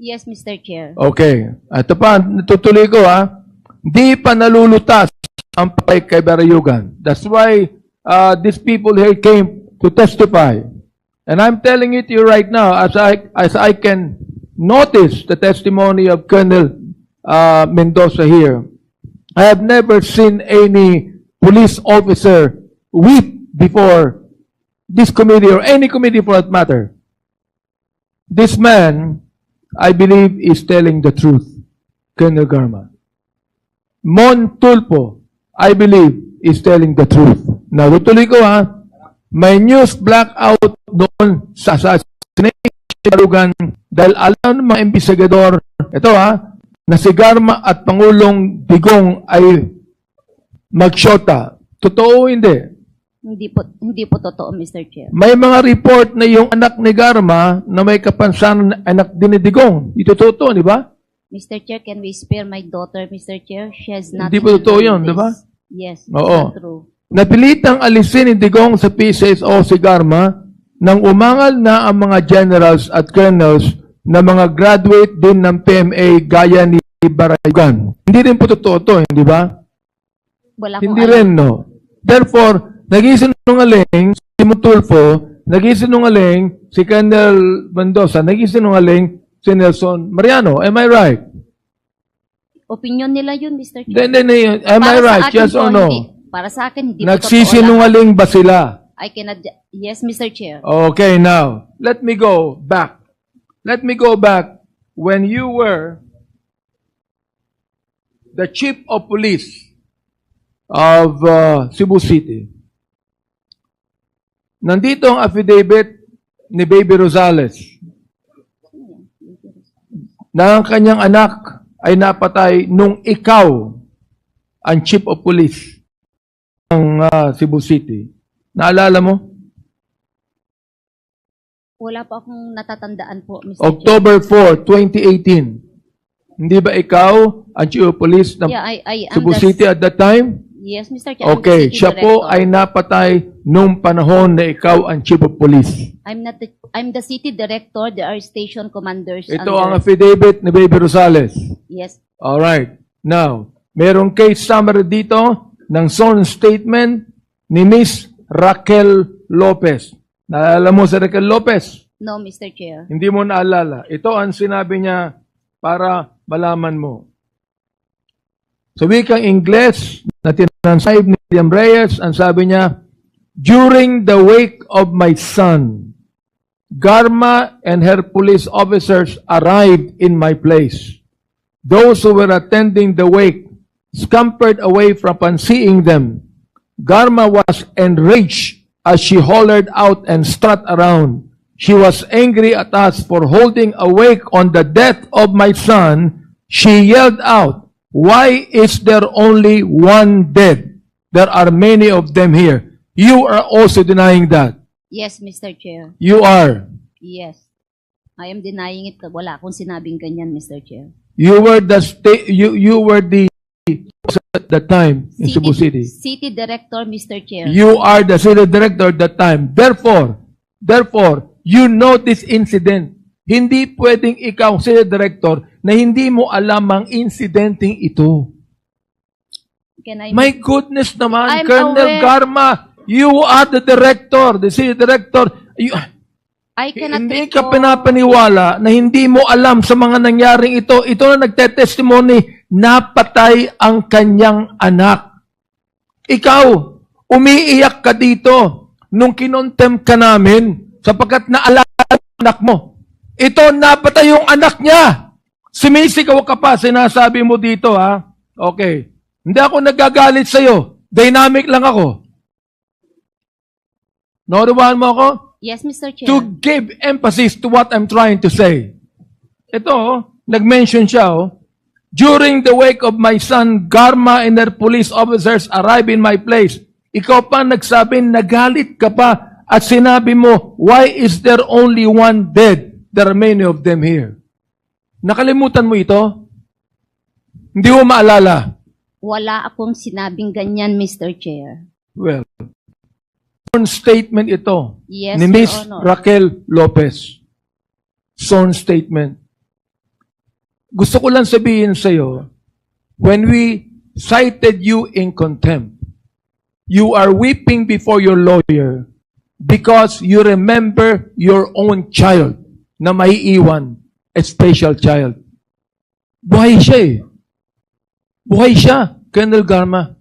Yes, Mr. Chair. Okay. Ito pa, natutuloy ko Di pa nalulutas ang kay Barayugan. That's why these people here came to testify. And I'm telling it to you right now, as I can notice the testimony of Colonel Mendoza here, I have never seen any police officer weep before this committee or any committee for that matter. This man, I believe, is telling the truth, Colonel Garma. Mon Tulfo, I believe, is telling the truth. Now, tutuloy ko may news blackout doon sa assassination dahil alam ng mga investigador, ito na si Garma at Pangulong Digong ay magsyota. Totoo o hindi? Hindi po totoo, Mr. Chair. May mga report na yung anak ni Garma na may kapansanan anak din ni Digong. Ito totoo, di ba? Mr. Chair, can we spare my daughter, Mr. Chair? She has not... Hindi po totoo yun, di ba? Yes, Oo. it's not true. Napilitang alisin ni Digong sa PCSO si Garma nang umangal na ang mga generals at colonels na mga graduate din ng PMA gaya ni Barayugan. Hindi rin po totoo to, hindi ba? Wala akong Hindi alam. rin, no? Therefore, nag-isinungaling si Mutulfo, nag-isinungaling si Colonel Mendoza, nag-isinungaling si Nelson Mariano. Am I right? Opinion nila yun, Mr. Chair. Then, am I Para sa right? akin Yes po, or no? hindi. Para sa akin, hindi po totoo lahat. Nagsisinungaling ba sila? I cannot... Yes, Mr. Chair. Okay, now, let me go back. Let me go back when you were the chief of police of Cebu City. Nandito ang affidavit ni Baby Rosales na ang kanyang anak ay napatay nung ikaw ang chief of police ng Cebu City. Naalala mo? Wala po akong natatandaan po, Mr. October 4, 2018. Hindi ba ikaw ang chief of police ng Chair. Yeah, I am Cebu the- City at that time? Yes, Mr. Chair. I'm the Okay, city siya po director. ay napatay nung panahon na ikaw ang chief of police. I'm the city director. There are station commanders Ito under... ang affidavit ni Baby Rosales. Yes. Alright. Now, merong case summary dito ng sworn statement ni Miss Raquel Lopez. Naalala mo si Raquel Lopez? No, Mr. Chair. Hindi mo naalala. Ito ang sinabi niya para malaman mo. Sa wikang Ingles na tinansayib ni William Reyes, ang sabi niya, during the wake of my son, Garma and her police officers arrived in my place. Those who were attending the wake scampered away from seeing them. Garma was enraged as she hollered out and strut around. She was angry at us for holding a wake on the death of my son. She yelled out, "Why is there only one dead? There are many of them here." You are also denying that. Yes, Mr. Chair. You are. Yes. I am denying it. Wala akong sinabing ganyan, Mr. Chair. You were the you were the at that time in Cebu City. City director, Mr. Chair. You are the city director at that time. Therefore, you know this incident. Hindi pwedeng ikaw, city director, na hindi mo alam ang incidenting ito. Can I... My goodness naman, I'm Colonel aware. Garma, you are the director, the city director. I cannot Hindi ka recall- pinapaniwala na hindi mo alam sa mga nangyaring ito. Ito na nagtetestimony, napatay ang kanyang anak. Ikaw, umiiyak ka dito nung kinontem ka namin sapagkat naalala ang anak mo. Ito, napatay yung anak niya. Sumisigaw ka pa, sinasabi mo dito, ha? Okay. Hindi ako nagagalit sa'yo. Dynamic lang ako. Narubahan mo ako? Yes, Mr. Chair. To give emphasis to what I'm trying to say. Ito, nag-mention siya, during the wake of my son, Garma and her police officers arrived in my place. Ikaw pa nagsabi, nagalit ka pa at sinabi mo, why is there only one dead? There are many of them here. Nakalimutan mo ito? Hindi mo maalala? Wala akong sinabing ganyan, Mr. Chair. Well, sworn statement ito Yes, ni Your Miss Honor. Raquel Lopez. Sworn statement. Gusto ko lang sabihin sa iyo, when we cited you in contempt, you are weeping before your lawyer because you remember your own child na maiiwan, a special child. Buhay siya eh. Buhay siya, Colonel Garma.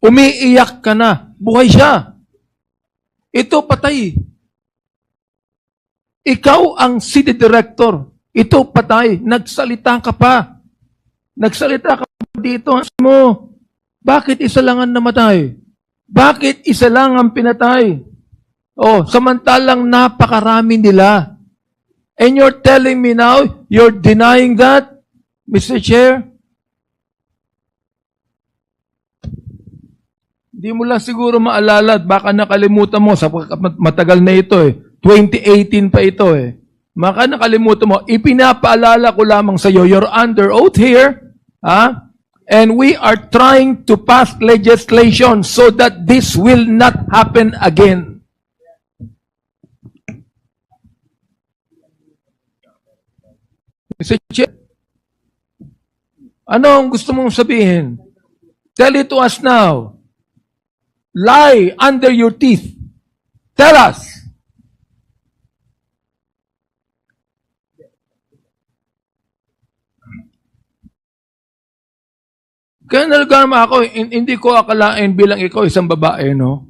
Umiiyak ka na. Buhay siya. Ito patay. Ikaw ang city director. Ito patay. Nagsalita ka pa. Nagsalita ka pa dito. Mo, bakit isa lang ang namatay? Bakit isa lang ang pinatay? Oh, samantalang napakarami nila. And you're telling me now, you're denying that, Mr. Chair? Hindi mo lang siguro maalala at baka nakalimutan mo sa matagal na ito eh. 2018 pa ito eh. Baka nakalimutan mo. Ipinapaalala ko lamang sa iyo, you're under oath here, and we are trying to pass legislation so that this will not happen again. Mr. Chair, ano ang gusto mong sabihin? Tell it to us now. Lie under your teeth. Tell us. Colonel Garma, ako, hindi ko akalain bilang ikaw isang babae, no?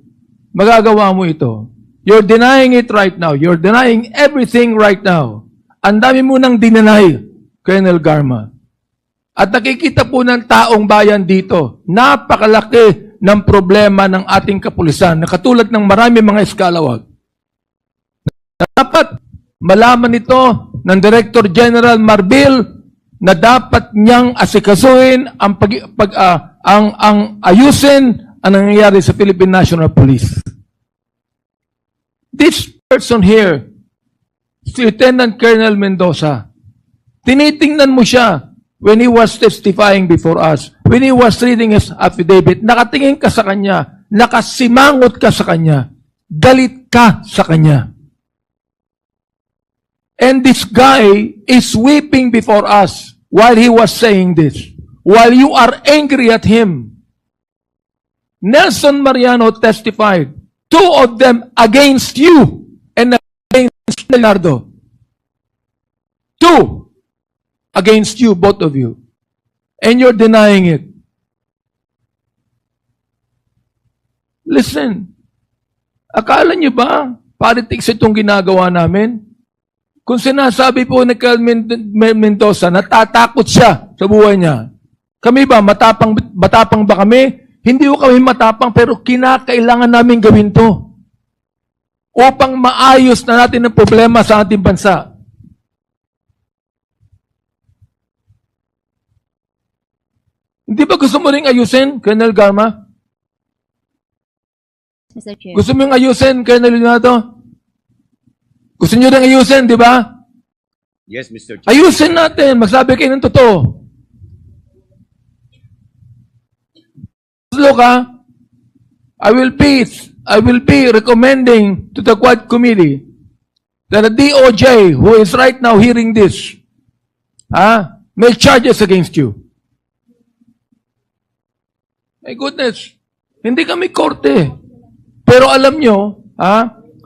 Magagawa mo ito. You're denying it right now. You're denying everything right now. Ang dami mo nang dinanay, Colonel Garma. At nakikita po ng taong bayan dito, napakalaki ng problema ng ating kapulisan na katulad ng marami mga eskalawag. Dapat malaman ito ng Director General Marbil na dapat niyang asikasuhin ang ayusin ang nangyayari sa Philippine National Police. This person here, si Lieutenant Colonel Mendoza, tinitingnan mo siya when he was testifying before us, when he was reading his affidavit, nakatingin ka sa kanya, nakasimangot ka sa kanya, galit ka sa kanya. And this guy is weeping before us while he was saying this, while you are angry at him. Nelson Mariano testified, two of them against you and against Leonardo. Two against you, both of you. And you're denying it. Listen, akala niyo ba politics itong ginagawa namin? Kung sinasabi po ni Colonel Mendoza, natatakot siya sa buhay niya. Kami ba, matapang ba kami? Hindi ko kami matapang, pero kinakailangan namin gawin to upang maayos na natin ang problema sa ating bansa. Hindi ba gusto mo rin ayusin, Colonel Garma? Mr. Chair. Gusto mo yung ayusin, Colonel Leonardo? Gusto nyo rin ayusin, di ba? Yes, Mr. Chair. Ayusin natin. Magsabi kayo ng totoo. Look, I will be recommending to the Quad Committee that the DOJ, who is right now hearing this, make charges against you. My goodness. Hindi kami korte. Pero alam nyo,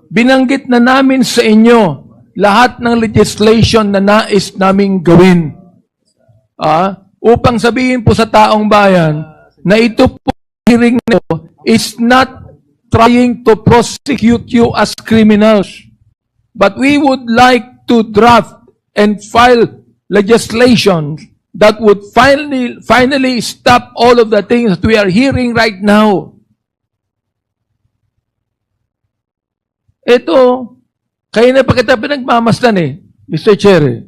binanggit na namin sa inyo lahat ng legislation na nais naming gawin. Upang sabihin po sa taong bayan na ito po hearing nyo is not trying to prosecute you as criminals. But we would like to draft and file legislation that would finally stop all of the things that we are hearing right now. Ito, kayo na pa kita pinagmamasdan Mr. Chair.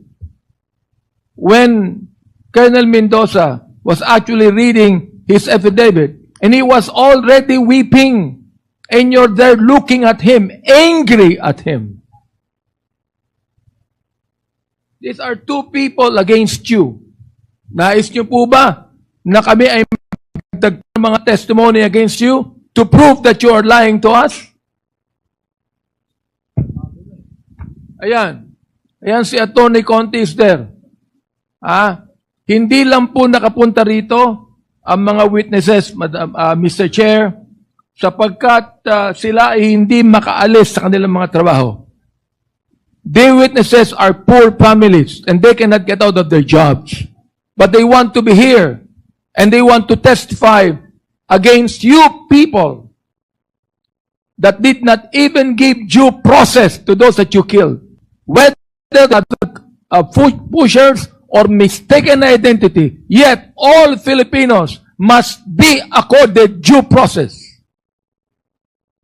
When Colonel Mendoza was actually reading his affidavit, and he was already weeping, and you're there looking at him, angry at him. These are two people against you. Nais niyo po ba na kami ay magdagdag ng mga testimony against you to prove that you are lying to us? Ayan. Ayan si Attorney Conti is there. Hindi lang po nakapunta rito ang mga witnesses, Mr. Chair, sapagkat sila ay hindi makaalis sa kanilang mga trabaho. The witnesses are poor families and they cannot get out of their jobs. But they want to be here and they want to testify against you people that did not even give due process to those that you killed. Whether that pushers or mistaken identity, yet all Filipinos must be accorded due process.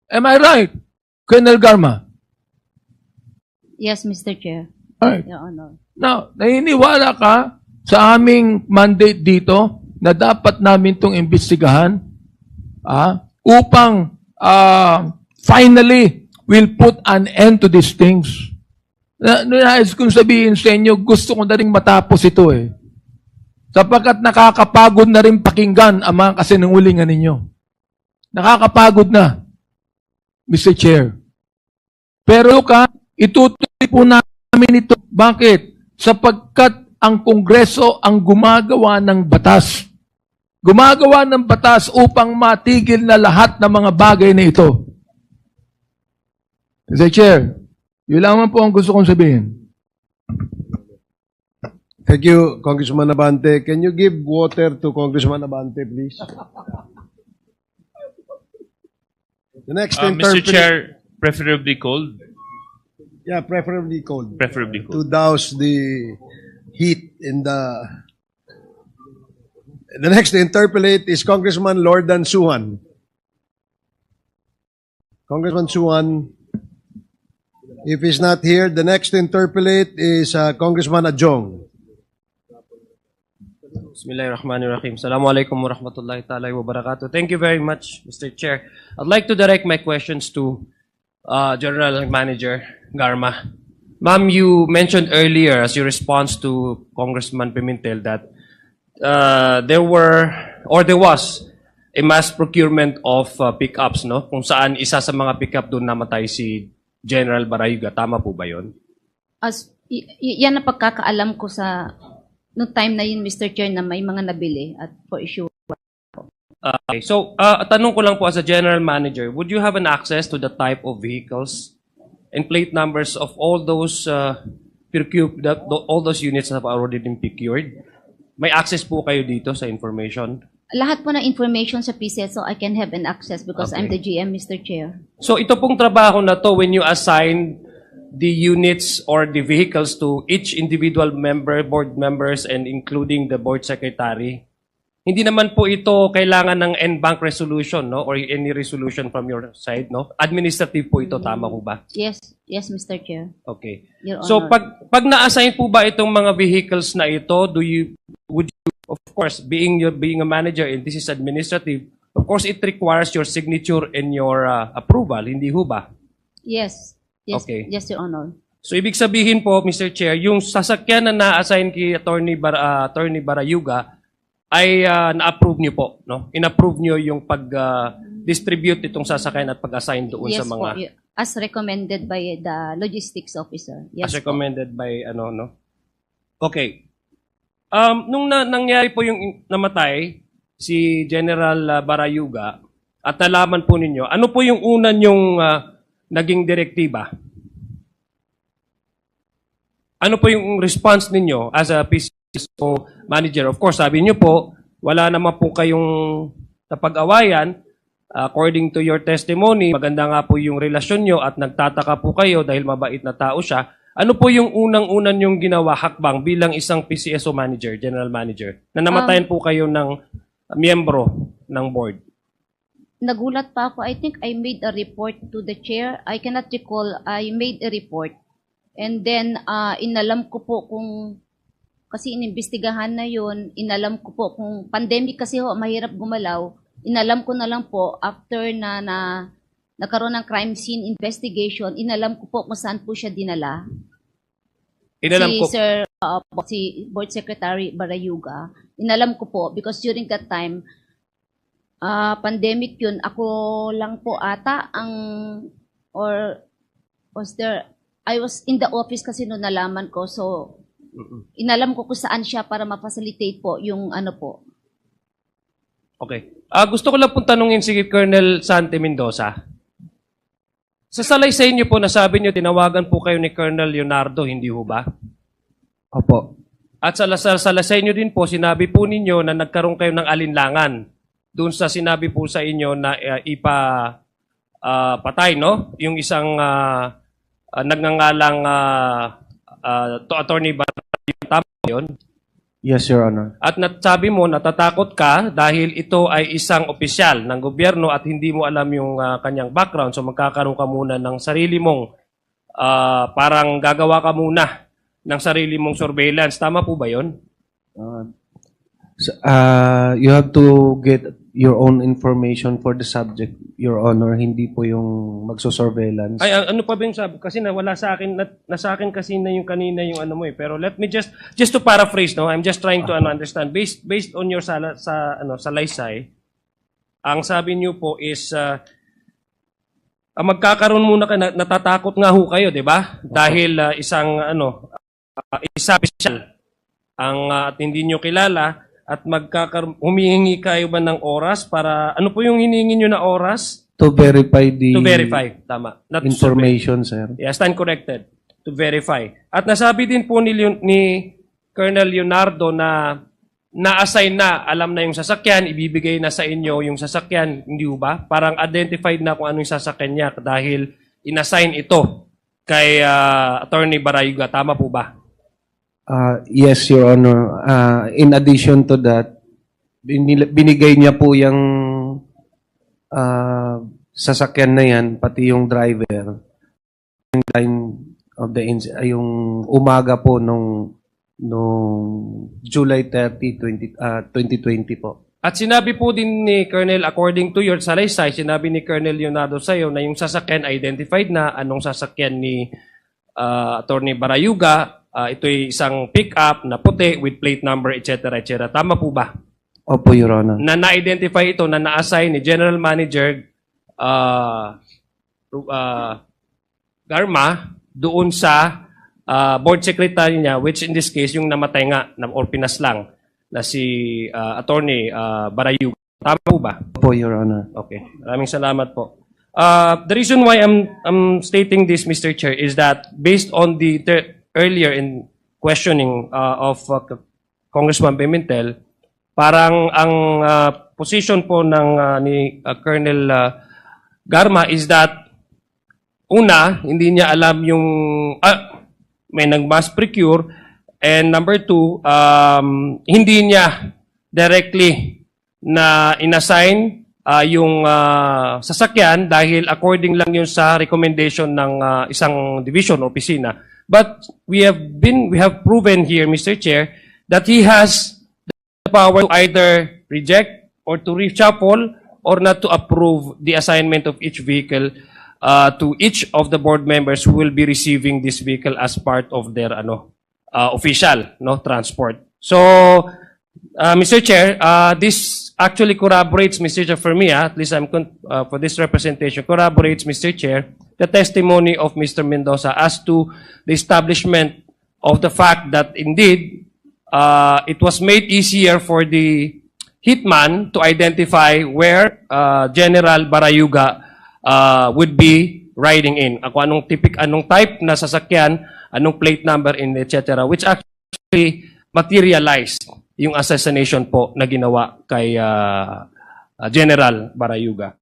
Am I right, Colonel Garma? Yes, Mr. Chair. All right. Your Honor. Now, naniniwala ka sa aming mandate dito na dapat namin itong imbestigahan upang finally we'll put an end to these things. Nais kong sabihin sa inyo, gusto ko na rin matapos ito eh. Sapagkat nakakapagod na rin pakinggan ang mga kasinungalingan ninyo. Nakakapagod na, Mr. Chair. Pero itutuloy po namin ito. Bakit? Sapagkat ang Kongreso ang gumagawa ng batas. Gumagawa ng batas upang matigil na lahat ng mga bagay na ito. Mr. Chair, yun lamang po ang gusto kong sabihin. Thank you, Congressman Abante. Can you give water to Congressman Abante, please? The next Mr. interpreter. Chair, preferably cold. Yeah, preferably cold. Preferably cold. To douse the heat in the... The next to interpolate is Congressman Lordan Suhan. Congressman Suhan, if he's not here, the next to interpolate is Congressman Adjong. Bismillahirrahmanirrahim. Assalamualaikum warahmatullahi ta'ala wabarakatuh. Thank you very much, Mr. Chair. I'd like to direct my questions to General Manager Garma. Ma'am, you mentioned earlier as your response to Congressman Pimentel that there was a mass procurement of pickups, no? Kung saan isa sa mga pickup doon namatay si General Barayuga. Tama po ba yun? Yan ang pagkakaalam ko sa noong time na yun, Mr. Chair, na may mga nabili at for issue. Okay. So, tanong ko lang po as a general manager, would you have an access to the type of vehicles and plate numbers of all those all those units that have already been procured? May access po kayo dito sa information? Lahat po ng information sa PCSO, I can have an access because Okay. I'm the GM, Mr. Chair. So, ito pong trabaho na to, when you assign the units or the vehicles to each individual member, board members, and including the board secretary, hindi naman po ito kailangan ng en-bank resolution, no? Or any resolution from your side, no? Administrative po ito, tama po ba? Yes, Mr. Chair. Okay. Your So Honor. pag na-assign po ba itong mga vehicles na ito, would you of course being a manager and this is administrative, of course it requires your signature and your approval, hindi ho ba? Yes. Okay. Yes, Your Honor. So ibig sabihin po, Mr. Chair, yung sasakyan na na-assign kay Attorney Barayuga ay na-approve niyo po, no? In-approve niyo yung pag-distribute itong sasakyan at pag-assign doon Yes sa mga po, as recommended by the logistics officer. Yes as po. recommended by no? Okay. Nung nangyari po yung namatay si General Barayuga at nalaman po ninyo, ano po yung una yung naging direktiba? Ano po yung response ninyo as a PCSO manager? Of course, sabi niyo po, wala naman po kayong napag-awayan. According to your testimony, maganda nga po yung relasyon nyo at nagtataka po kayo dahil mabait na tao siya. Ano po yung unang-unan yung ginawa hakbang bilang isang PCSO manager, general manager, na namatayan po kayo ng miyembro ng board? Nagulat pa ako. I think I made a report to the chair. I cannot recall. I made a report. And then, inalam ko po kung, kasi inimbestigahan na yun, inalam ko po kung pandemic kasi ho, mahirap gumalaw. Inalam ko na lang po after na nagkaroon ng crime scene investigation, inalam ko po kung saan po siya dinala. Inalam ko. Si Board Secretary Barayuga. Inalam ko po because during that time, pandemic yun, ako lang po ata or was there I was in the office kasi noon nalaman ko. So, inalam ko kung saan siya para ma-facilitate po yung ano po. Okay. Gusto ko lang pong tanungin si Colonel Sante Mendoza. Sa salaysay niyo po, nasabi niyo, tinawagan po kayo ni Colonel Leonardo, hindi ho ba? Opo. At sa salaysay niyo din po, sinabi po ninyo na nagkaroon kayo ng alinlangan doon sa sinabi po sa inyo na patay, no? Yung isang nagngangalang to Attorney Barayuga, tama yun? Yes, Your Honor. At sabi mo, natatakot ka dahil ito ay isang opisyal ng gobyerno at hindi mo alam yung kanyang background. So magkakaroon ka muna ng sarili mong, parang gagawa ka muna ng sarili mong surveillance. Tama po ba yun? You have to get your own information for the subject, Your Honor. Hindi po yung magso-surveillance. Ay, ano pa ba yung sabi? Kasi nawala sa akin, nasa akin kasi na yung kanina yung ano mo eh. Pero let me just to paraphrase, no? I'm just trying to understand. Based on your salaysay, ang sabi niyo po is, magkakaroon muna kayo, natatakot nga ho kayo, di ba? Dahil isang official ang at hindi niyo kilala at humihingi kayo ba ng oras para, ano po yung hinihingi niyo na oras? To verify the To verify, tama. Not to information, sir. survey. Yes, stand corrected. To verify. At nasabi din po ni Colonel Leonardo na na-assign na, alam na yung sasakyan, ibibigay na sa inyo yung sasakyan, hindi ba? Parang identified na kung ano yung sasakyan niya dahil inassign ito kay Attorney Barayuga. Tama po ba? Yes, Your Honor. In addition to that, binigay niya po yung sasakyan na yan, pati yung driver. Time of the yung umaga po nung July 30, 2020 po. At sinabi po din ni Colonel, according to your salaysay, sinabi ni Colonel Leonardo sa'yo na yung sasakyan identified na, anong sasakyan ni Attorney Barayuga. Ito'y isang pick-up na puti with plate number, etc. etc. Tama po ba? Opo, Your Honor. Na na-identify ito, na na-assign ni General Manager Garma doon sa board secretary niya, which in this case, yung namatay nga, or pinaslang, na si Attorney Barayuga. Tama po ba? Opo, Your Honor. Okay. Maraming salamat po. The reason why I'm stating this, Mr. Chair, is that based on the earlier in questioning of Congressman Pimentel, parang ang position po ng ni Colonel Garma is that una, hindi niya alam yung may nag-mass procure, and number two, hindi niya directly na inassign yung sasakyan dahil according lang yun sa recommendation ng isang division o opisina. But we have proven here, Mr. Chair, that he has the power to either reject or to reshuffle or not to approve the assignment of each vehicle to each of the board members who will be receiving this vehicle as part of their official transport. So, Mr. Chair, this actually corroborates, Mr. Chair, for me, at least for this representation, corroborates, Mr. Chair, the testimony of Mr. Mendoza as to the establishment of the fact that indeed it was made easier for the hitman to identify where General Barayuga would be riding in. Anong type na sasakyan, anong plate number, etc. Which actually materialized yung assassination po na ginawa kay General Barayuga.